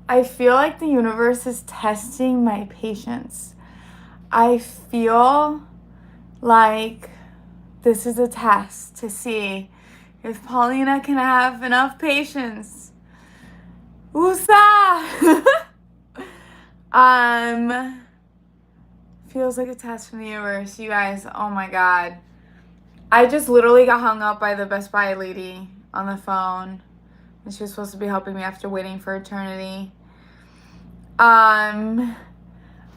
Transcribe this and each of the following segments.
I feel like the universe is testing my patience. I feel like this is a test to see if Paulina can have enough patience. Woosah! Feels like a test from the universe. You guys, oh my god. I just literally got hung up by the Best Buy lady on the phone. And she was supposed to be helping me after waiting for eternity. I'm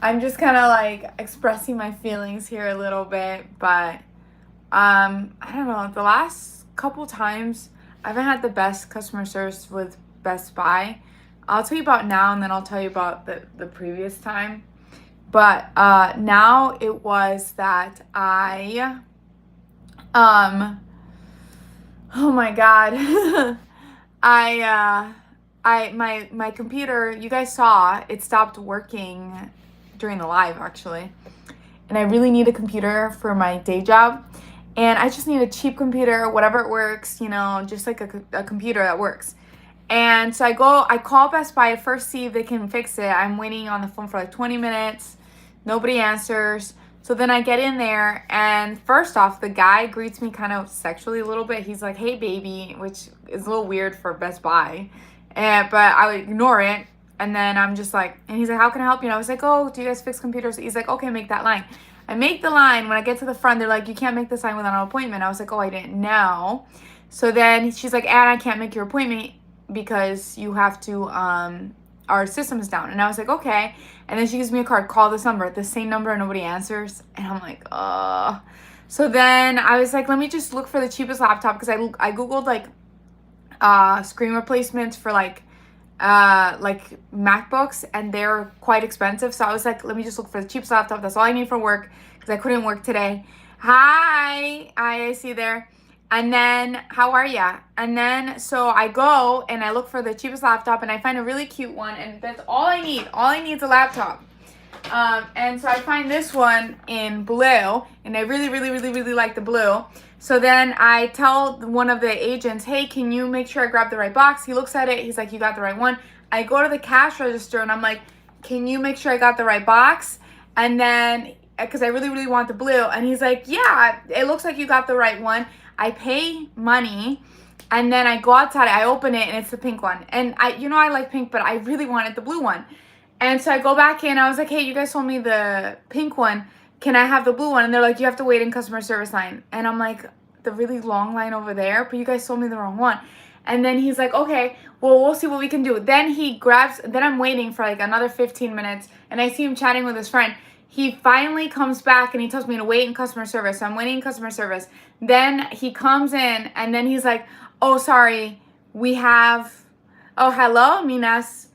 just kind of like expressing my feelings here a little bit, but I don't know. The last couple times, I haven't had the best customer service with Best Buy. I'll tell you about now, and then I'll tell you about the previous time. But now it was that oh my god, my computer. You guys saw it stopped working during the live actually, and I really need a computer for my day job. And I just need a cheap computer, whatever it works, just like a computer that works. And so I call Best Buy at first, see if they can fix it. I'm waiting on the phone for like 20 minutes. Nobody answers. So then I get in there, and first off, the guy greets me kind of sexually a little bit. He's like, "Hey, baby," which is a little weird for Best Buy. But I would ignore it. And then I'm just like, and he's like, "How can I help you?" And I was like, "Oh, do you guys fix computers?" He's like, "Okay, make that line." I make the line. When I get to the front, they're like, "You can't make this line without an appointment." I was like, "Oh, I didn't know." So then she's like, "And I can't make your appointment because you have to, our system is down." And I was like, "Okay." And then she gives me a card, "Call this number," the same number, and nobody answers. And I'm like, ugh. So then I was like, let me just look for the cheapest laptop, because I Googled like screen replacements for like MacBooks, and they're quite expensive. So I was like, let me just look for the cheapest laptop. That's all I need for work, because I couldn't work today. Hi, I see you there. And then, how are ya? And then, so I go and I look for the cheapest laptop, and I find a really cute one, and that's all I need. All I need is a laptop. And so I find this one in blue, and I really, really, really, really like the blue. So then I tell one of the agents, "Hey, can you make sure I grab the right box?" He looks at it. He's like, "You got the right one." I go to the cash register, and I'm like, "Can you make sure I got the right box?" And then, because I really, really want the blue. And he's like, "Yeah, it looks like you got the right one." I pay money, and then I go outside, I open it, and it's the pink one. And I like pink, but I really wanted the blue one. And so I go back in, I was like, "Hey, you guys sold me the pink one. Can I have the blue one?" And they're like, "You have to wait in customer service line." And I'm like, "The really long line over there? But you guys sold me the wrong one." And then he's like, "Okay, well, we'll see what we can do." Then I'm waiting for like another 15 minutes, and I see him chatting with his friend. He finally comes back, and he tells me to wait in customer service. So I'm waiting in customer service. Then he comes in, and then he's like, "Oh, sorry, oh, hello, Minas.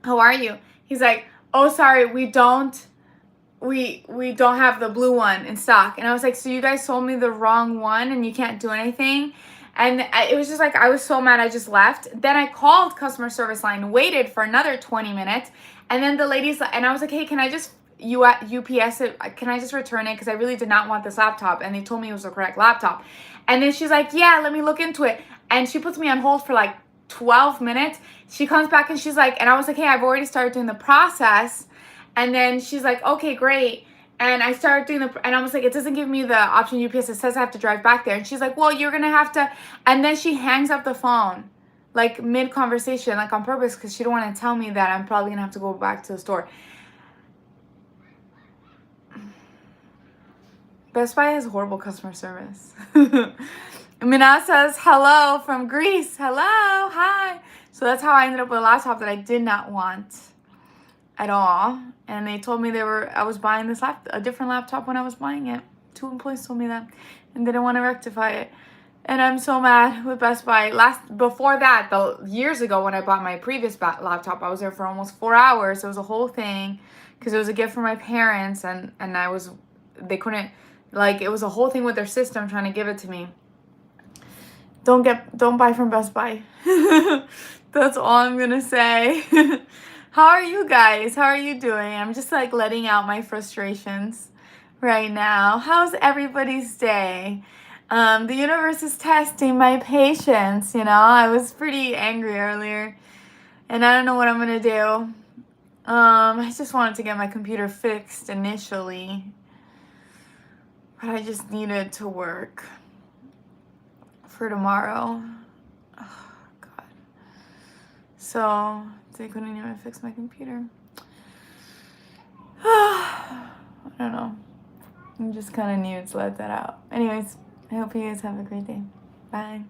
How are you?" He's like, "Oh, sorry, we don't have the blue one in stock." And I was like, "So you guys sold me the wrong one, and you can't do anything?" And it was just like, I was so mad, I just left. Then I called customer service line, waited for another 20 minutes. And then the ladies, and I was like, "Hey, can I just UPS it? Can I just return it? Because I really did not want this laptop." And they told me it was the correct laptop. And then she's like, "Yeah, let me look into it." And she puts me on hold for like 12 minutes. She comes back, and she's like, and I was like, "Hey, I've already started doing the process." And then she's like, "Okay, great." And I started doing and I was like, "It doesn't give me the option UPS. It says I have to drive back there." And she's like, "Well, you're going to have to." And then she hangs up the phone, like mid-conversation, like on purpose, because she don't want to tell me that I'm probably going to have to go back to the store. Best Buy has horrible customer service. Mina says, "Hello from Greece. Hello. Hi." So that's how I ended up with a laptop that I did not want at all. And they told me I was buying a different laptop when I was buying it. 2 employees told me that and didn't want to rectify it. And I'm so mad with Best Buy. Before that, years ago when I bought my previous laptop, I was there for almost 4 hours. It was a whole thing because it was a gift from my parents, and they couldn't, like, it was a whole thing with their system trying to give it to me. Don't buy from Best Buy. That's all I'm gonna say. How are you guys? How are you doing? I'm just like letting out my frustrations right now. How's everybody's day? The universe is testing my patience, I was pretty angry earlier. and I don't know what I'm gonna do. I just wanted to get my computer fixed initially, but I just needed to work for tomorrow. Oh, God. So they couldn't even fix my computer. I don't know. I just kind of needed to let that out. Anyways, I hope you guys have a great day. Bye.